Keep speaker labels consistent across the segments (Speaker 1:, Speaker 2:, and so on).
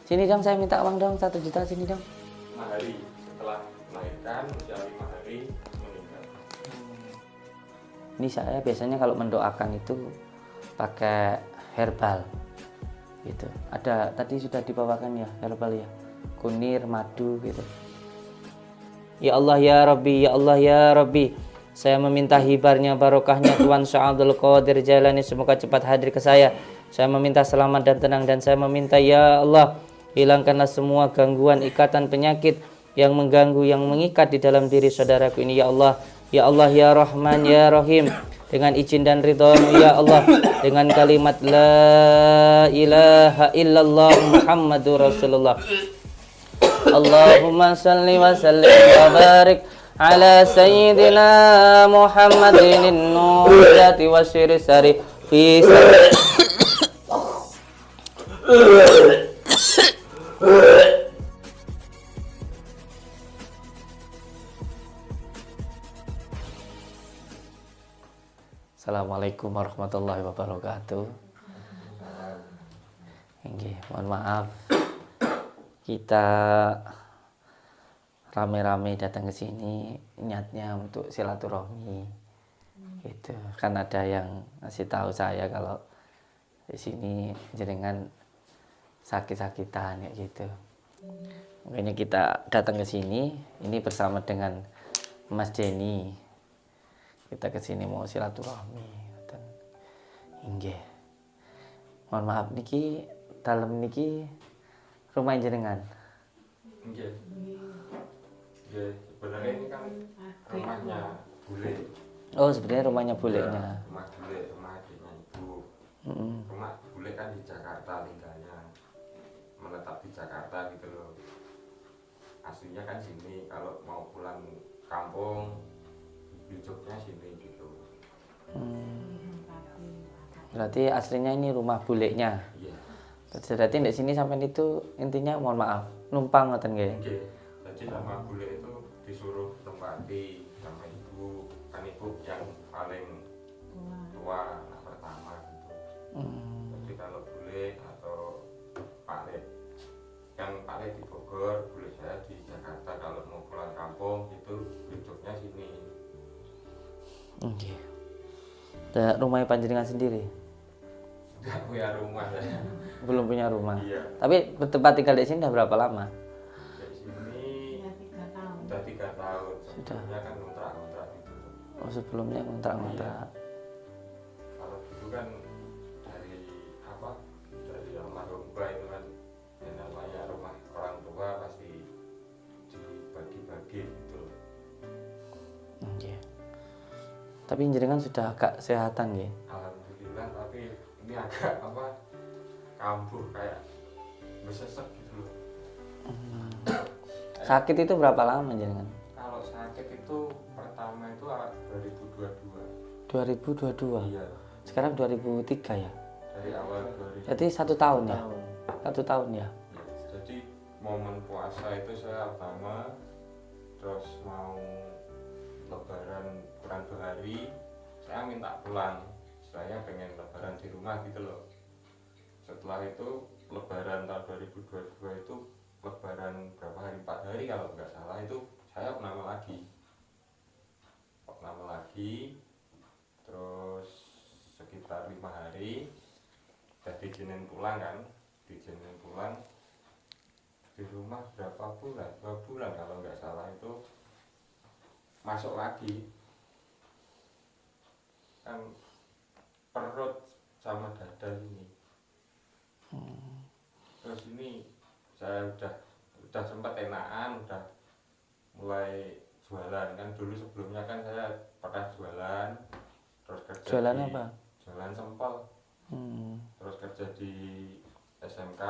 Speaker 1: Sini dong, saya minta uang dong, 1 juta, sini dong.
Speaker 2: 5 hari setelah melahirkan, usia 5 hari meninggal.
Speaker 1: Ini saya biasanya kalau mendoakan itu pakai herbal gitu. Ada tadi sudah dibawakan ya herbal ya, kunir, madu gitu. Ya Allah ya Rabbi, ya Allah ya Rabbi, saya meminta hibarnya barokahnya Tuhan Syekh Abdul Qadir Jailani semoga cepat hadir ke saya. Saya meminta selamat dan tenang, dan saya meminta ya Allah, hilangkanlah semua gangguan, ikatan, penyakit yang mengganggu, yang mengikat di dalam diri saudaraku ini ya Allah. Ya Allah ya Rahman ya Rahim, dengan izin dan ridhamu ya Allah, dengan kalimat la ilaha illallah Muhammadur Rasulullah. Allahumma salli wa sallim wa barik ala sayyidina Muhammadin nurati wa sari fi Assalamualaikum warahmatullahi wabarakatuh. Nggih, mohon maaf kita rame-rame datang ke sini niatnya untuk silaturahmi gitu. Kan ada yang ngasih tahu saya kalau di sini jenengan sakit-sakitan kayak gitu. Makanya kita datang ke sini ini bersama dengan Mas Denny. Kita ke sini mau silaturahmi dan inggih. Mohon maaf niki dalem niki rumah jenengan.
Speaker 2: Nggih. Nggih, sebenarnya ini kan rumahnya bule.
Speaker 1: Oh, sebenarnya rumahnya bulenya.
Speaker 2: Ya, rumah bule, rumah adiknya ibu. Rumah bule kan di Jakarta tinggalnya. Menetap di Jakarta gitu loh. Aslinya kan sini, kalau mau pulang kampung hidupnya sini gitu.
Speaker 1: Berarti aslinya ini rumah bulenya.
Speaker 2: Iya.
Speaker 1: Berarti di sini sampai itu intinya mohon maaf numpang ngoten nggih.
Speaker 2: Oke. Jadi sama bule itu disuruh tempati sama ibu, kan ibu yang paling tua anak pertama gitu. Jadi kalau bule atau Pak Le, yang Pak Le di Bogor, bule saya di Jakarta, kalau mau pulang kampung itu hidupnya sini.
Speaker 1: Nggih. Da rumahnya panjenengan sendiri?
Speaker 2: Nggak punya rumah ya.
Speaker 1: Belum punya rumah.
Speaker 2: Iya.
Speaker 1: Tapi bertempat tinggal di sini udah berapa lama?
Speaker 2: Dari sini udah 3 tahun. Sebelumnya kan ngontrak-ngontrak gitu.
Speaker 1: Oh, sebelumnya ngontrak-ngontrak.
Speaker 2: Kalau dulu kan dari apa? Dari almarhum Mbah itu kan yang namanya rumah orang tua pasti dibagi-bagi gitu.
Speaker 1: Nggih. Tapi jenengan sudah agak sehatan nggih.
Speaker 2: Alhamdulillah, tapi ini agak apa? Kambuh kayak besesek gitu loh.
Speaker 1: Sakit itu berapa lama jenengan?
Speaker 2: Kalau sakit itu pertama itu awal 2022.
Speaker 1: 2022.
Speaker 2: Iya.
Speaker 1: Sekarang 2003 ya.
Speaker 2: Dari awal 2000.
Speaker 1: Jadi 1 tahun ya. 1 tahun ya.
Speaker 2: Ya, jadi momen puasa itu saya pertama, terus mau lebaran kurang 2 hari, saya minta pulang. Saya pengen lebaran di rumah gitu loh. Setelah itu lebaran tahun 2022 itu lebaran berapa hari, 4 hari kalau nggak salah, itu saya purnama lagi, terus sekitar 5 hari udah diizinin pulang kan, diizinin pulang di rumah berapa bulan, 2 bulan kalau nggak salah, itu masuk lagi kan perut sama dada ini. Terus ini saya udah sempat enakan, udah mulai jualan kan. Dulu sebelumnya kan saya pernah jualan, terus kerja
Speaker 1: Jualan
Speaker 2: di,
Speaker 1: apa?
Speaker 2: jualan sempol. Terus kerja di SMK,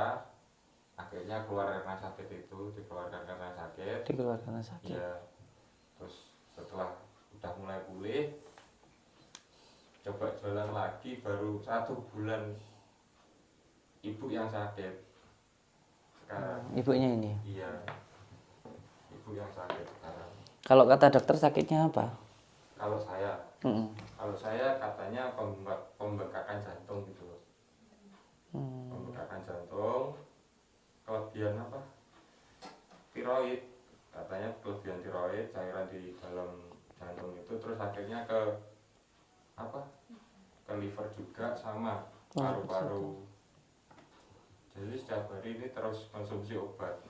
Speaker 2: akhirnya keluar karena sakit, itu dikeluarkan karena sakit.
Speaker 1: Dikeluarkan karena sakit.
Speaker 2: Ya, terus setelah udah mulai pulih, coba jualan lagi, baru 1 bulan ibu yang sakit sekarang.
Speaker 1: Ibunya ini.
Speaker 2: Iya, ibu yang sakit sekarang.
Speaker 1: Kalau kata dokter sakitnya apa?
Speaker 2: Kalau saya katanya pembengkakan jantung gitu loh. Pembengkakan jantung, kelebihan apa, tiroid, katanya kelebihan tiroid, cairan di dalam jantung itu, terus akhirnya ke apa, ke liver juga sama paru-paru. Jadi setiap hari ini terus konsumsi obat.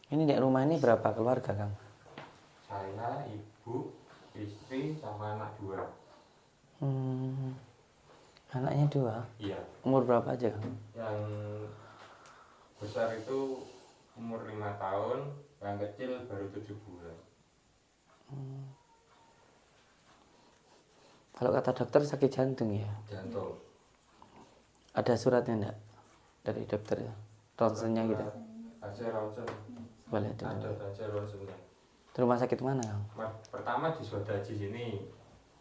Speaker 1: Ini di rumah ini berapa keluarga, Kang?
Speaker 2: Saya, ibu, istri, sama anak 2.
Speaker 1: Anaknya 2?
Speaker 2: Iya.
Speaker 1: Umur berapa aja, Kang?
Speaker 2: Yang besar itu umur 5 tahun, yang kecil baru 7 bulan.
Speaker 1: Kalau kata dokter sakit jantung ya?
Speaker 2: Jantung.
Speaker 1: Ada suratnya enggak dari dokter ya? Ronsennya gitu?
Speaker 2: Hasil ronsen.
Speaker 1: Boleh dulu.
Speaker 2: Ada hasil ronsennya.
Speaker 1: Di rumah sakit mana, Kang?
Speaker 2: Pertama di Sodaji sini,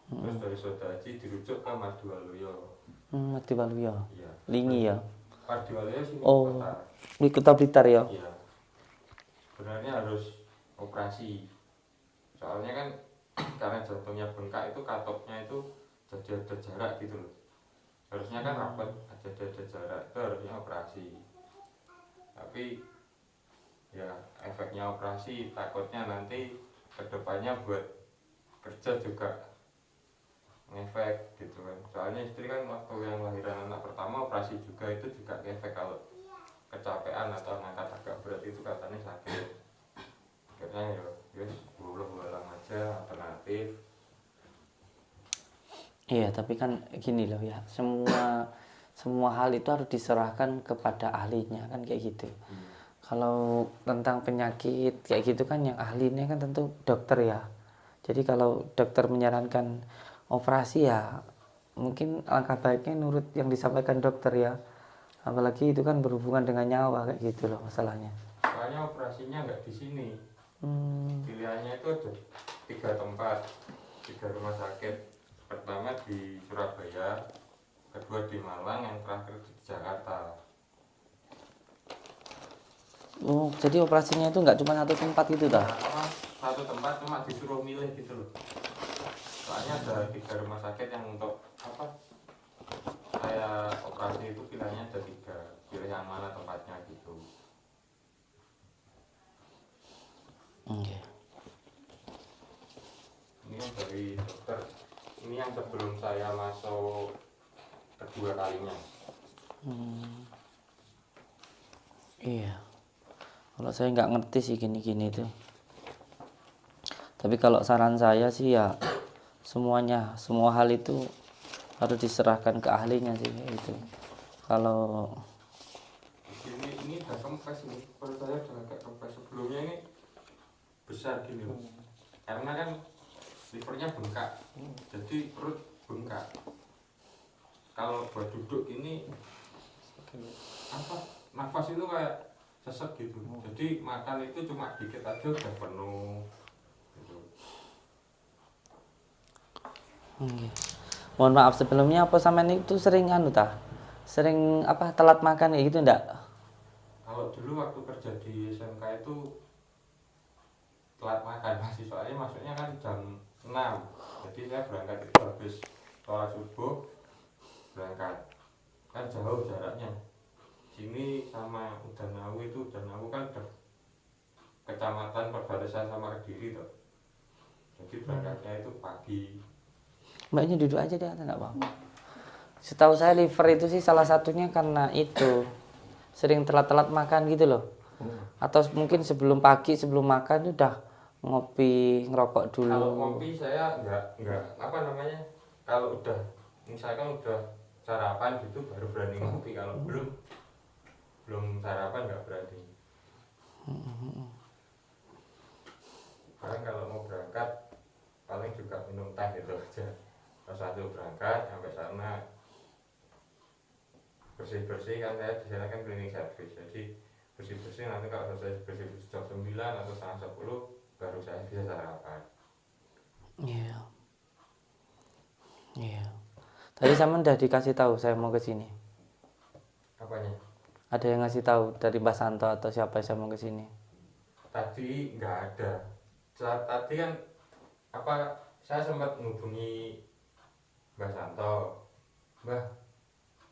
Speaker 2: terus dari Sodaji dirujuk ke Mardiwaluyo.
Speaker 1: Mardiwaluyo.
Speaker 2: Iya.
Speaker 1: Lingi ya?
Speaker 2: Mardiwaluyo sini
Speaker 1: Oh,
Speaker 2: kota.
Speaker 1: di Kota Blitar ya?
Speaker 2: Iya. Sebenarnya harus operasi. Soalnya kan karena jantungnya bengkak itu katoknya itu jadi ada jarak gitu loh. Harusnya kan rapat, ada jarak, itu harusnya operasi. Tapi ya efeknya operasi takutnya nanti kedepannya buat kerja juga ngefek gitu kan. Soalnya istri kan waktu yang lahiran anak pertama operasi juga, itu juga ngefek kalau kecapean atau ngangkat agak berat itu katanya sakit. Akhirnya ya bolong-bolong aja alternatif.
Speaker 1: Iya, tapi kan gini loh ya, semua hal itu harus diserahkan kepada ahlinya kan kayak gitu. Kalau tentang penyakit kayak gitu kan yang ahlinya kan tentu dokter ya. Jadi kalau dokter menyarankan operasi ya mungkin langkah baiknya nurut yang disampaikan dokter ya. Apalagi itu kan berhubungan dengan nyawa kayak gitu loh masalahnya.
Speaker 2: Soalnya operasinya nggak di sini. Pilihannya itu ada 3 tempat, 3 rumah sakit. Pertama di Surabaya, kedua di Malang, yang terakhir di Jakarta.
Speaker 1: Oh, jadi operasinya itu nggak cuma satu tempat gitu dah?
Speaker 2: Satu tempat cuma disuruh milih gitu loh. Soalnya ada 3 rumah sakit yang untuk apa? Saya operasi itu pilihannya ada 3, pilih yang mana tempatnya gitu.
Speaker 1: Okay.
Speaker 2: Ini yang dari dokter, ini yang sebelum saya masuk kedua kalinya.
Speaker 1: Iya. Kalau saya nggak ngerti sih gini-gini tuh. Tapi kalau saran saya sih ya semua hal itu harus diserahkan ke ahlinya sih itu. Kalau
Speaker 2: ini udah kempes nih, perut saya udah agak kempes. Sebelumnya ini besar gini loh. Karena kan livernya bengkak, jadi perut bengkak. Kalau buat duduk ini apa, nafas itu kayak sesek gitu. Jadi makan itu cuma dikit aja udah penuh gitu.
Speaker 1: Mohon maaf sebelumnya apa sampean itu sering sering apa telat makan kayak gitu enggak?
Speaker 2: Kalau dulu waktu kerja di SMK itu telat makan masih, soalnya masuknya kan jam 6. Jadi saya berangkat itu habis sholat subuh berangkat. Kan jauh jaraknya. Sini sama Udanawu kan udah kecamatan perbatasan sama Kediri tuh. Jadi berangkatnya itu pagi.
Speaker 1: Mbaknya duduk aja deh, enggak apa-apa. Setahu saya liver itu sih salah satunya karena itu sering telat-telat makan gitu loh. Atau mungkin sebelum makan udah ngopi, ngerokok dulu.
Speaker 2: Kalau ngopi saya enggak apa namanya? Kalau udah misalkan udah sarapan gitu baru berani ngopi. Kalau belum sarapan nggak berani. Paling kalau mau berangkat paling juga minum teh gitu aja. Pas satu berangkat sampai sana bersih kan, saya di sana kan cleaning service, jadi bersih nanti kalau selesai bersih jam 9 atau setengah 10 baru saya bisa sarapan.
Speaker 1: Iya. Tadi sama udah dikasih tahu saya mau ke sini.
Speaker 2: Apanya?
Speaker 1: Ada yang ngasih tahu dari Mbak Santo atau siapa saya mau ke sini?
Speaker 2: Tadi nggak ada. Tadi kan apa, saya sempat menghubungi Mbak Santo. Mbak,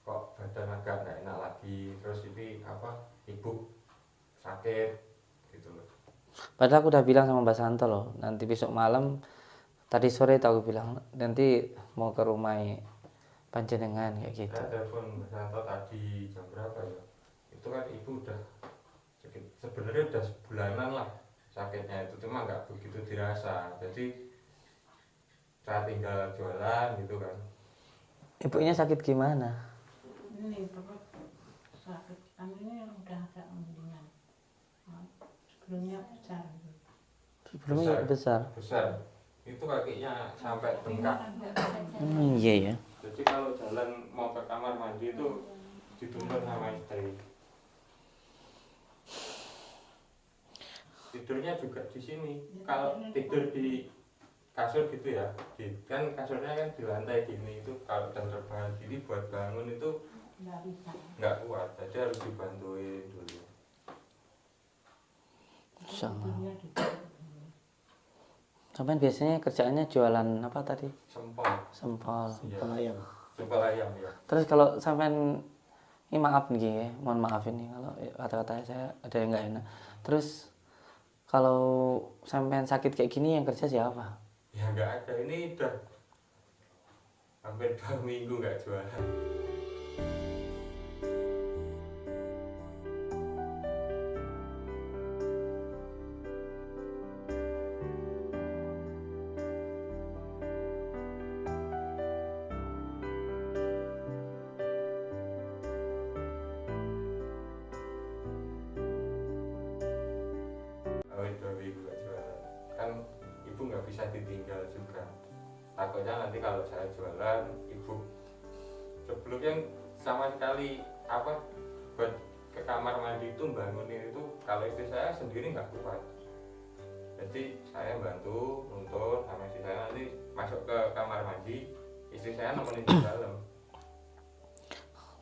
Speaker 2: kok badan agak nggak enak lagi, terus ini apa ibu sakit gitu loh.
Speaker 1: Padahal aku udah bilang sama Mbak Santo loh, nanti besok malam, tadi sore aku bilang nanti mau ke rumah panjenengan kayak gitu.
Speaker 2: Saya telepon Mas Santo tadi jam berapa ya? Itu kan ibu udah sakit, sebenarnya udah sebulanan lah sakitnya itu, cuma nggak begitu dirasa. Jadi saya tinggal jualan gitu kan.
Speaker 1: Ibunya sakit gimana?
Speaker 3: Ini perut sakit, ini udah agak mendingan. Sebelumnya besar.
Speaker 1: Sebelumnya besar.
Speaker 2: Besar. Itu kakinya sampai bengkak.
Speaker 1: Iya ya.
Speaker 2: Jadi kalau jalan mau ke kamar mandi itu dituntun sama istri. Tidurnya juga di sini. Kalau tidur di kasur gitu ya, kan kasurnya kan di lantai gini, itu kalau dan rebahan gini buat bangun itu
Speaker 3: Nggak bisa.
Speaker 2: nggak kuat, jadi harus dibantuin dulu.
Speaker 1: Sama.
Speaker 3: Tidurnya di situ.
Speaker 1: Sampai biasanya kerjaannya jualan apa tadi?
Speaker 2: Sempol.
Speaker 1: Sempol.
Speaker 2: Iya. Sempol ayam ya.
Speaker 1: Terus kalau sampean ini maaf nih ya, mohon maaf ini kalau kata-kata saya ada yang nggak enak. Terus kalau sampean sakit kayak gini yang kerja siapa?
Speaker 2: Ya nggak ada, ini udah hampir 2 minggu nggak jualan. Hampir 2 minggu nggak jualan. Kan ibu nggak bisa ditinggal juga. Takutnya nanti kalau saya jualan, ibu sebelumnya sama sekali apa buat ke kamar mandi itu bangunin itu, kalau istri saya sendiri nggak kuat. Jadi saya bantu nuntun sama istri saya, nanti masuk ke kamar mandi, istri saya nemenin di dalam.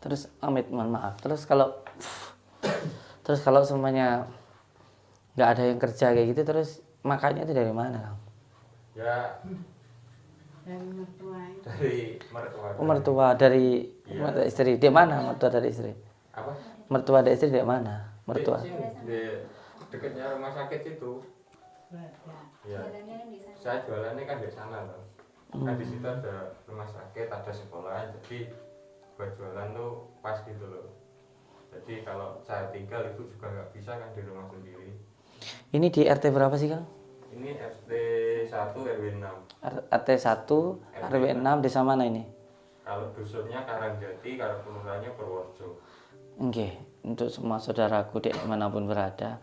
Speaker 1: Terus Amit, mohon maaf. Terus kalau semuanya nggak ada yang kerja kayak gitu, terus makannya itu dari mana, Kang?
Speaker 2: Ya
Speaker 3: Dari mertua itu.
Speaker 2: dari mertua.
Speaker 1: Oh, mertua dari
Speaker 2: Iya.
Speaker 1: istri. Di mana mertua dari istri?
Speaker 2: Apa?
Speaker 1: Mertua dari istri di mana? Mertua.
Speaker 2: Di sini, di dekatnya rumah sakit itu.
Speaker 3: Berada.
Speaker 2: Ya. Saya jualannya kan di sana loh. Kan di situ ada rumah sakit, ada sekolah, jadi buat jualan tuh pas gitu loh. Jadi kalau saya tinggal ibu juga nggak bisa kan di rumah sendiri.
Speaker 1: Ini di RT berapa sih, Kang?
Speaker 2: Ini RT 1 RW 6.
Speaker 1: RT 1 RW 6 desa mana ini?
Speaker 2: Kalau dusunnya Karangjati, kalau kelurahannya Purworejo.
Speaker 1: Oke, untuk semua saudaraku di manapun berada,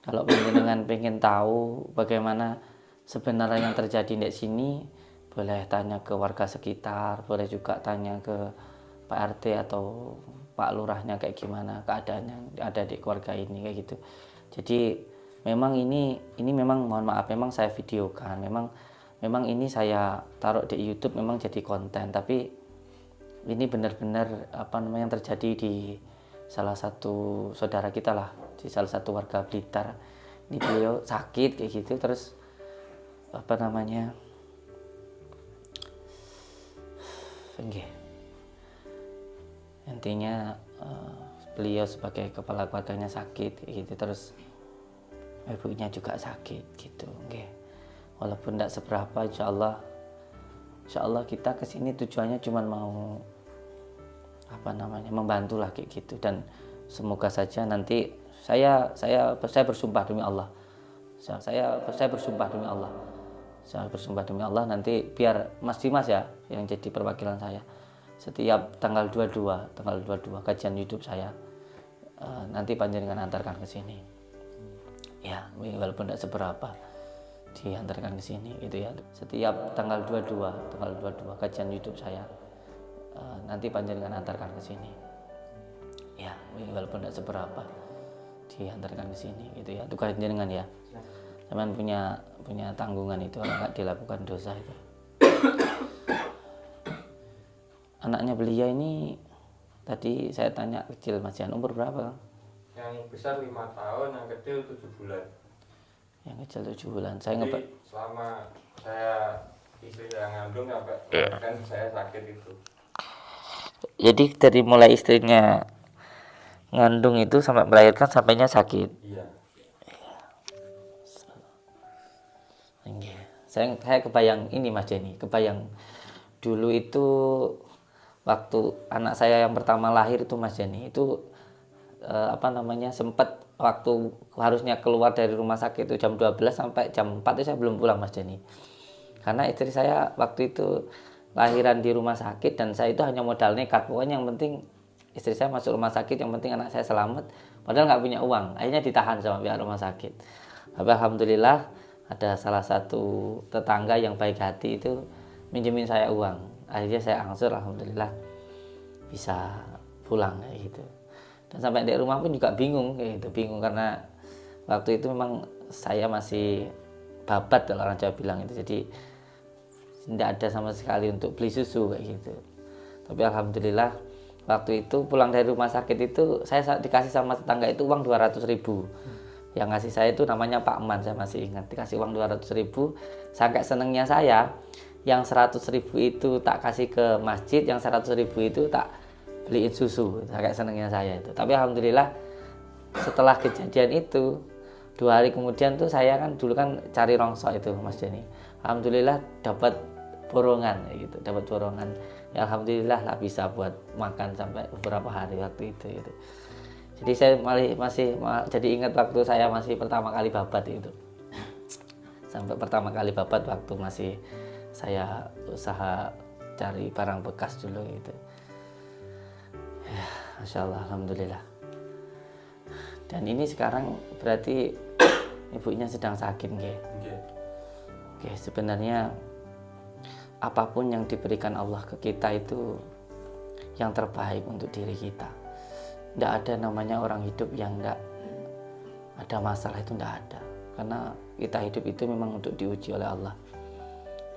Speaker 1: kalau panjenengan pengen tahu bagaimana sebenarnya yang terjadi di sini, boleh tanya ke warga sekitar, boleh juga tanya ke Pak RT atau Pak Lurahnya kayak gimana keadaannya ada di keluarga ini kayak gitu. Jadi memang ini memang mohon maaf, memang saya videokan, memang ini saya taruh di YouTube memang jadi konten, tapi ini benar-benar apa namanya yang terjadi di salah satu saudara kita lah, di salah satu warga Blitar. Ini beliau sakit kayak gitu, terus apa namanya intinya beliau sebagai kepala keluarganya sakit kayak gitu, terus ibunya juga sakit gitu. Walaupun tidak seberapa, insya Allah kita kesini tujuannya cuma mau apa namanya membantu lah kayak gitu, dan semoga saja nanti saya bersumpah demi Allah, saya bersumpah demi Allah nanti biar Mas Dimas ya yang jadi perwakilan saya setiap tanggal 22 kajian YouTube saya nanti panjenengan antarkan ke sini ya, walaupun tidak seberapa diantarkan ke sini gitu ya. Setiap tanggal 22 kajian YouTube saya nanti panjenengan antarkan ke sini ya, walaupun tidak seberapa diantarkan ke sini gitu ya. Tukar panjenengan ya, teman punya tanggungan itu, kalau nggak dilakukan dosa itu. Anaknya beliau ini tadi saya tanya kecil, masih umur berapa, Kang?
Speaker 2: Yang besar 5 tahun, yang kecil 7 bulan.
Speaker 1: Yang kecil 7 bulan. Saya
Speaker 2: Jadi selama saya istri yang ngandung sampai kan saya sakit itu.
Speaker 1: Jadi dari mulai istrinya ngandung itu sampai melahirkan sampainya sakit.
Speaker 2: Iya.
Speaker 1: Iya. Saya kebayang ini Mas Denny, kebayang dulu itu waktu anak saya yang pertama lahir itu Mas Denny itu sempat waktu harusnya keluar dari rumah sakit itu jam 12 sampai jam 4 itu saya belum pulang Mas Denny. Karena istri saya waktu itu lahiran di rumah sakit dan saya itu hanya modal nekat, pokoknya yang penting istri saya masuk rumah sakit, yang penting anak saya selamat, padahal nggak punya uang, akhirnya ditahan sama pihak rumah sakit. Tapi alhamdulillah ada salah satu tetangga yang baik hati itu minjemin saya uang, akhirnya saya angsur, alhamdulillah bisa pulang kayak gitu. Dan sampai di rumah pun juga bingung kayak gitu, bingung karena waktu itu memang saya masih babat kalau orang Jawa bilang itu, jadi tidak ada sama sekali untuk beli susu kayak gitu. Tapi alhamdulillah waktu itu pulang dari rumah sakit itu saya dikasih sama tetangga itu uang 200.000. Yang ngasih saya itu namanya Pak Man, saya masih ingat, dikasih uang 200.000. Sampai senengnya saya yang 100.000 itu tak kasih ke masjid, yang 100.000 itu tak beliin susu, sampai senengnya saya itu. Tapi alhamdulillah setelah kejadian itu 2 hari kemudian tuh saya kan dulu kan cari rongsok itu Mas Denny, alhamdulillah dapat borongan gitu, dapat borongan ya, alhamdulillah lah bisa buat makan sampai beberapa hari waktu itu gitu. Jadi saya masih jadi ingat waktu saya masih pertama kali babat itu, sampai pertama kali babat waktu masih saya usaha cari barang bekas dulu gitu ya, Masya Allah, alhamdulillah. Dan ini sekarang berarti ibunya sedang sakit nggih. Oke, sebenarnya apapun yang diberikan Allah ke kita itu yang terbaik untuk diri kita. Tidak ada namanya orang hidup yang tidak ada masalah, itu tidak ada. Karena kita hidup itu memang untuk diuji oleh Allah.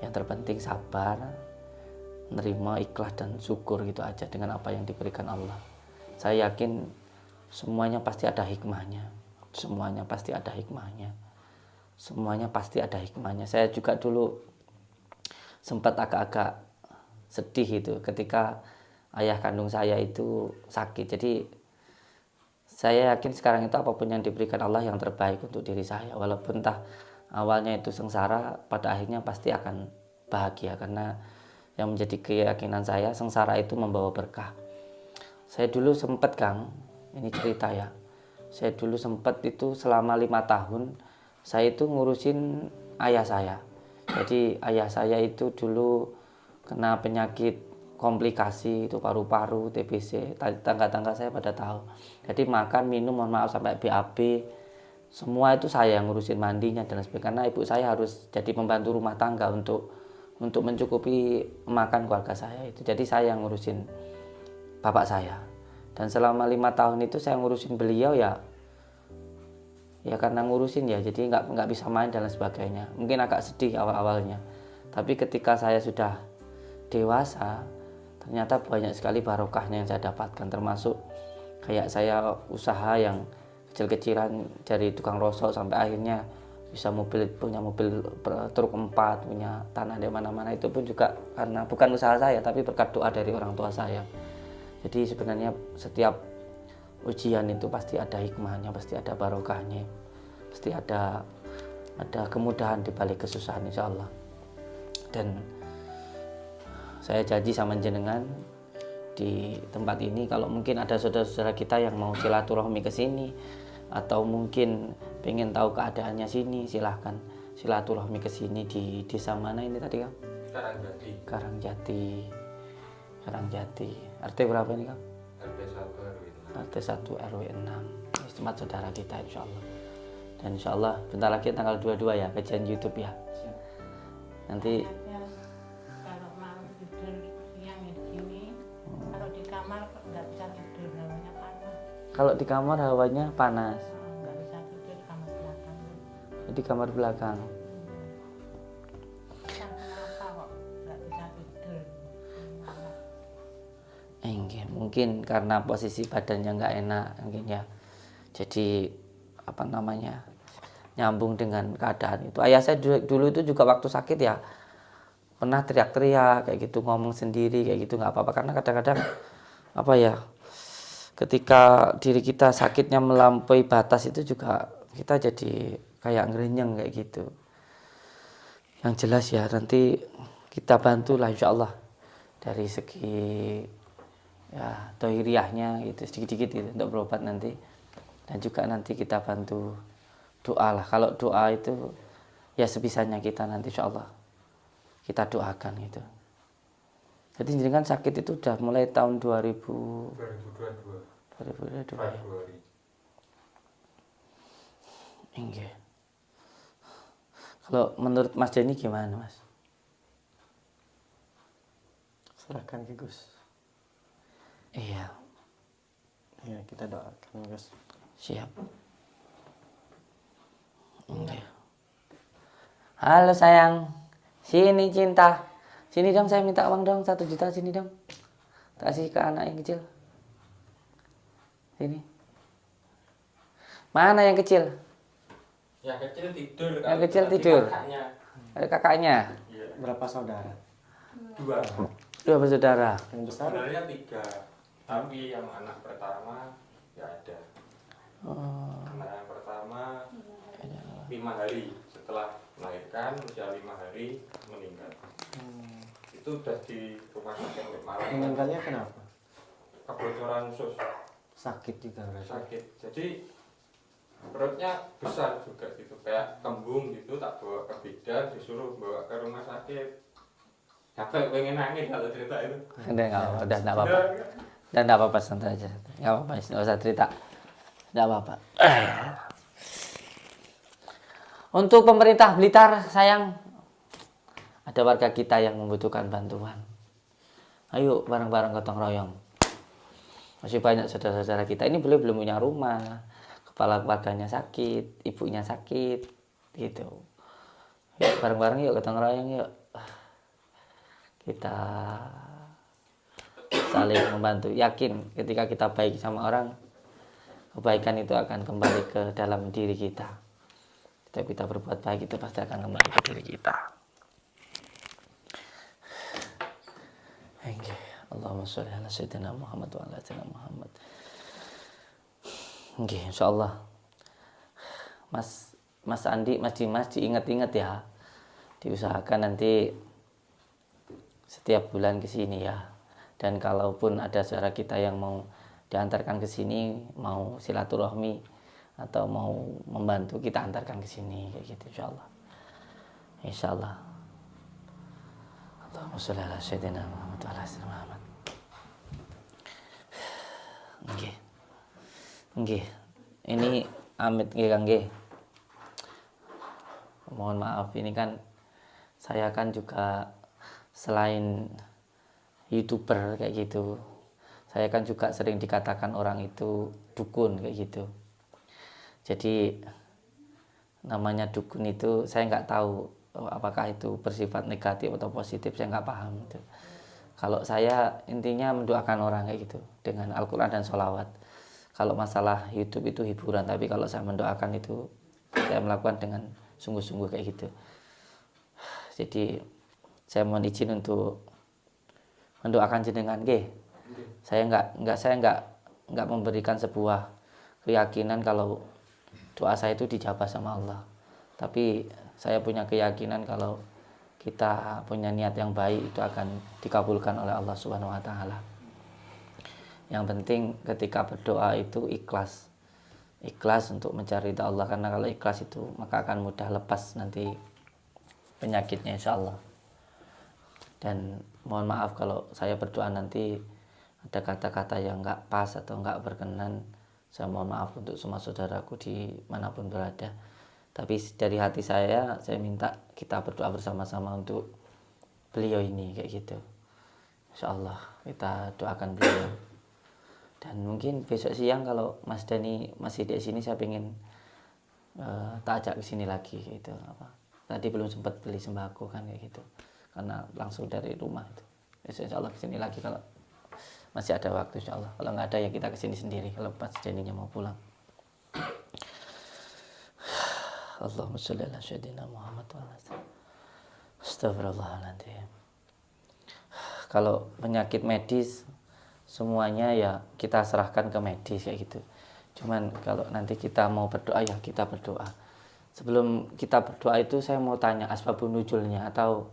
Speaker 1: Yang terpenting sabar, menerima, ikhlas dan syukur gitu aja dengan apa yang diberikan Allah. Saya yakin semuanya pasti ada hikmahnya. Semuanya pasti ada hikmahnya. Semuanya pasti ada hikmahnya. Saya juga dulu sempat agak-agak sedih itu ketika ayah kandung saya itu sakit. Jadi saya yakin sekarang itu apapun yang diberikan Allah yang terbaik untuk diri saya. Walaupun entah awalnya itu sengsara, pada akhirnya pasti akan bahagia. Karena yang menjadi keyakinan saya, sengsara itu membawa berkah. Saya dulu sempat Kang, ini cerita ya, saya dulu sempat itu selama 5 tahun saya itu ngurusin ayah saya. Jadi ayah saya itu dulu kena penyakit komplikasi itu paru-paru, TBC, tangga-tangga saya pada tahu. Jadi makan, minum, mohon maaf sampai BAB, semua itu saya yang ngurusin mandinya dan sebagainya. Karena ibu saya harus jadi pembantu rumah tangga untuk mencukupi makan keluarga saya itu. Jadi saya yang ngurusin bapak saya. Dan selama 5 tahun itu saya ngurusin beliau ya karena ngurusin ya, jadi nggak bisa main dan sebagainya. Mungkin agak sedih awal-awalnya. Tapi ketika saya sudah dewasa, ternyata banyak sekali barokahnya yang saya dapatkan, termasuk kayak saya usaha yang kecil-kecilan dari tukang rosok sampai akhirnya bisa punya mobil truk 4, punya tanah di mana-mana, itu pun juga karena bukan usaha saya tapi berkat doa dari orang tua saya. Jadi sebenarnya setiap ujian itu pasti ada hikmahnya, pasti ada barokahnya, pasti ada kemudahan di balik kesusahan insya Allah. Dan saya janji sama jenengan di tempat ini, kalau mungkin ada saudara-saudara kita yang mau silaturahmi ke sini atau mungkin pengen tahu keadaannya sini, silahkan silaturahmi ke sini di desa mana ini tadi Kang? Karangjati. RT berapa ini Kang? RT 1 RW 6. Tempat saudara kita insya Allah. Dan insya Allah bentar lagi tanggal 22 ya, kajian YouTube ya. Nanti
Speaker 3: kalau mau tidur siang ya di sini, kalau di kamar nggak bisa tidur, hawanya panas.
Speaker 1: kalau di kamar hawanya panas,
Speaker 3: Nggak bisa tidur di kamar belakang.
Speaker 1: di kamar belakang.
Speaker 3: Kenapa kok nggak bisa tidur?
Speaker 1: Enggak, mungkin karena posisi badannya nggak enak mungkin ya. Jadi nyambung dengan keadaan itu. Ayah saya dulu itu juga waktu sakit ya pernah teriak-teriak kayak gitu, ngomong sendiri kayak gitu, nggak apa-apa karena kadang-kadang apa ya, ketika diri kita sakitnya melampaui batas itu juga kita jadi kayak ngerenyeng kayak gitu. Yang jelas ya nanti kita bantulah insya Allah dari segi ya dohiriyahnya gitu sedikit-sedikit gitu untuk berobat nanti, dan juga nanti kita bantu doa lah. Kalau doa itu ya sebisanya kita nanti insya Allah kita doakan gitu. Jadi jenengan sakit itu udah mulai tahun 2022 ya.
Speaker 2: Februari.
Speaker 1: Enggak. Kalau menurut Mas Denny gimana Mas?
Speaker 4: Serahkan ke Gus.
Speaker 1: Iya,
Speaker 4: Ya, kita doakan Gus.
Speaker 1: siap. Enggak. Halo sayang, sini cinta, sini dong, saya minta uang dong 1 juta, sini dong, tak kasih ke anak yang kecil. Sini. Mana yang kecil?
Speaker 2: Yang kecil tidur.
Speaker 1: Yang kecil tidur.
Speaker 2: Kakaknya.
Speaker 1: Ada kakaknya.
Speaker 2: Iya.
Speaker 4: Berapa saudara?
Speaker 2: 2.
Speaker 1: 2 bersaudara.
Speaker 4: Yang besar?
Speaker 2: Sebenarnya 3. Tapi yang anak pertama nggak ada.
Speaker 1: Oh,
Speaker 2: Anak yang pertama 5 hari setelah melahirkan, usia 5 hari meninggal. Itu udah di rumah sakit Malang.
Speaker 4: Meninggalnya kenapa?
Speaker 2: Kebocoran usus,
Speaker 4: Sakit juga berarti.
Speaker 2: sakit. Jadi perutnya besar juga gitu, kayak kembung gitu. Tak bawa ke bidan, disuruh bawa ke rumah sakit. Sampai pengen nangis kalau cerita itu.
Speaker 1: udah nggak apa-apa, udah nggak apa-apa,
Speaker 2: Bener, kan?
Speaker 1: udah nggak apa-apa, santai aja, nggak apa-apa, nggak usah cerita, nggak apa-apa. Untuk pemerintah Blitar, sayang, ada warga kita yang membutuhkan bantuan. Ayo bareng-bareng gotong royong. Masih banyak saudara-saudara kita ini belum punya rumah, kepala keluarganya sakit, ibunya sakit, gitu. Yuk bareng-bareng yuk gotong royong yuk. Kita saling membantu. Yakin ketika kita baik sama orang, kebaikan itu akan kembali ke dalam diri kita. Setiap kita berbuat baik itu pasti akan kembali ke diri kita. Allahumma sholli ala sayyidina Muhammad wa ala sayyidina Muhammad. Oke, insyaallah. Mas Andi, Mas Dimas diingat-ingat ya. Diusahakan nanti setiap bulan ke sini ya. Dan kalaupun ada saudara kita yang mau diantarkan ke sini, mau silaturahmi atau mau membantu, kita antarkan ke sini kayak gitu insyaallah. Insyaallah. Allahumma sholli ala sayyidina Muhammad wa ala sayyidina Muhammad. Nggih. Nggih. Ini amit nggih Kang nggih. Mohon maaf, ini kan saya kan juga selain YouTuber kayak gitu, saya kan juga sering dikatakan orang itu dukun kayak gitu. Jadi namanya dukun itu saya nggak tahu apakah itu bersifat negatif atau positif, saya nggak paham itu. Kalau saya intinya mendoakan orang kayak gitu dengan Al-Quran dan sholawat. Kalau masalah YouTube itu hiburan, tapi kalau saya mendoakan itu saya melakukan dengan sungguh-sungguh kayak gitu. Jadi saya mohon izin untuk mendoakan jenengan nggih. Saya nggak memberikan sebuah keyakinan kalau doa saya itu dijabah sama Allah. Tapi saya punya keyakinan kalau kita punya niat yang baik itu akan dikabulkan oleh Allah Subhanahu wa taala. Yang penting ketika berdoa itu ikhlas. Ikhlas untuk mencari ridha Allah, karena kalau ikhlas itu maka akan mudah lepas nanti penyakitnya insyaallah. Dan mohon maaf kalau saya berdoa nanti ada kata-kata yang nggak pas atau nggak berkenan. Saya mohon maaf untuk semua saudaraku di manapun berada. Tapi dari hati saya minta kita berdoa bersama-sama untuk beliau ini kayak gitu. Insyaallah kita doakan beliau. Dan mungkin besok siang kalau Mas Dani masih di sini, saya pengen tak ajak ke sini lagi gitu. Tadi belum sempat beli sembako kan kayak gitu, karena langsung dari rumah itu. Besok insyaallah ke sini lagi kalau masih ada waktu insyaallah. Kalau nggak ada ya kita ke sini sendiri kalau Mas Daninya mau pulang. Allahumma sholli ala sayyidina Muhammad wa ala Astagfirullahaladzim. Kalau penyakit medis semuanya ya kita serahkan ke medis kayak gitu. Cuman kalau nanti kita mau berdoa ya kita berdoa. Sebelum kita berdoa itu saya mau tanya asbabun nuzulnya atau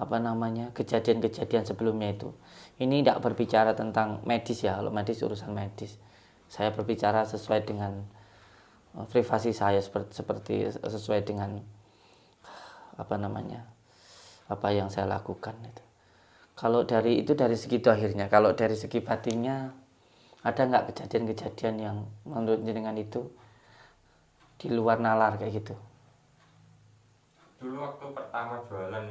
Speaker 1: apa namanya kejadian-kejadian sebelumnya itu. Ini tidak berbicara tentang medis ya, kalau medis urusan medis. Saya berbicara sesuai dengan privasi saya seperti sesuai dengan apa namanya apa yang saya lakukan itu. Kalau dari itu dari segi akhirnya, kalau dari segi batinnya ada nggak kejadian-kejadian yang menurut jenengan itu di luar nalar kayak gitu?
Speaker 2: Dulu waktu pertama jualan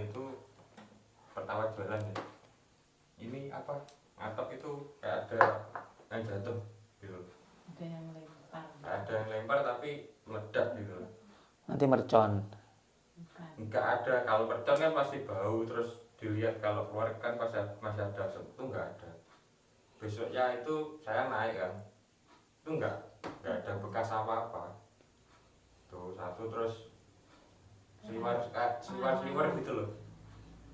Speaker 2: ya, ini apa atap itu kayak ada yang jatuh gitu,
Speaker 3: Ada yang lempar.
Speaker 2: kayak ada yang lempar tapi meledak gitu.
Speaker 1: Nanti mercon.
Speaker 3: Bukan.
Speaker 2: Nggak ada, kalau mercon kan pasti bau, terus dilihat kalau keluar kan masih ada asap, itu nggak ada. Besoknya itu saya naik kan, itu nggak ada bekas apa-apa. Tuh satu, terus seliwar gitu loh.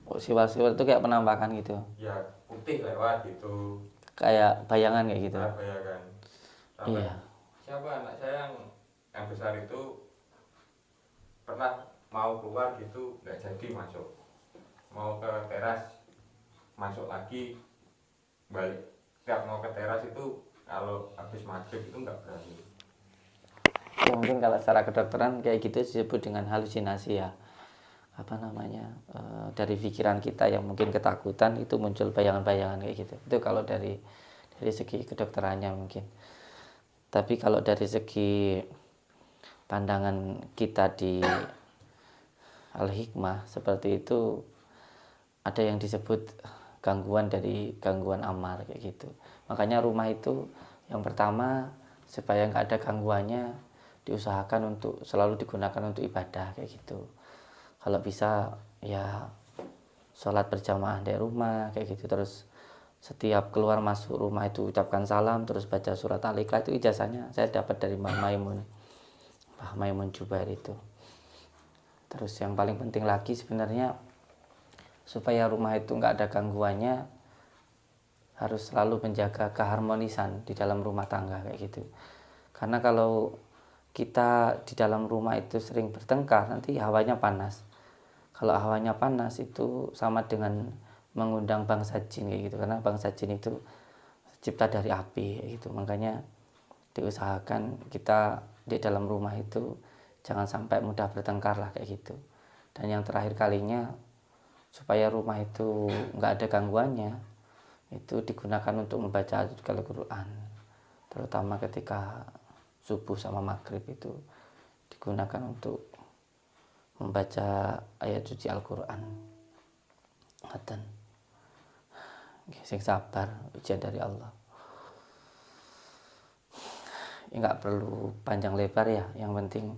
Speaker 1: Oh, siwal-siwal itu kayak penampakan gitu.
Speaker 2: Ya putih lewat gitu.
Speaker 1: Kayak bayangan kayak gitu.
Speaker 2: Ya kan. Sampai
Speaker 1: Iya.
Speaker 2: siapa anak saya yang besar itu pernah mau keluar gitu nggak jadi masuk, mau ke teras masuk lagi balik, tiap mau ke teras itu kalau habis maghrib itu nggak berani.
Speaker 1: Ya, mungkin kalau secara kedokteran kayak gitu disebut dengan halusinasi ya. Apa namanya dari pikiran kita yang mungkin ketakutan itu muncul bayangan-bayangan kayak gitu. Itu kalau dari segi kedokterannya mungkin. Tapi kalau dari segi pandangan kita di Al-Hikmah seperti itu ada yang disebut gangguan dari gangguan amal kayak gitu. Makanya rumah itu yang pertama supaya nggak ada gangguannya diusahakan untuk selalu digunakan untuk ibadah kayak gitu. Kalau bisa ya sholat berjamaah dari rumah kayak gitu, terus setiap keluar masuk rumah itu ucapkan salam, terus baca surat Al-Ikhlas. Itu ijazahnya saya dapat dari Mbah Maimun Jubair itu. Terus yang paling penting lagi sebenarnya supaya rumah itu nggak ada gangguannya harus selalu menjaga keharmonisan di dalam rumah tangga kayak gitu. Karena kalau kita di dalam rumah itu sering bertengkar nanti hawanya panas. Kalau hawanya panas itu sama dengan mengundang bangsa jin kayak gitu, karena bangsa jin itu cipta dari api kayak gitu. Makanya diusahakan kita di dalam rumah itu jangan sampai mudah bertengkar lah kayak gitu. Dan yang terakhir kalinya supaya rumah itu nggak ada gangguannya itu digunakan untuk membaca Al-Quran, terutama ketika subuh sama maghrib itu digunakan untuk membaca ayat suci Al-Quran. Ngaten. Sing sabar, ujian dari Allah. Ya, nggak perlu panjang lebar ya, yang penting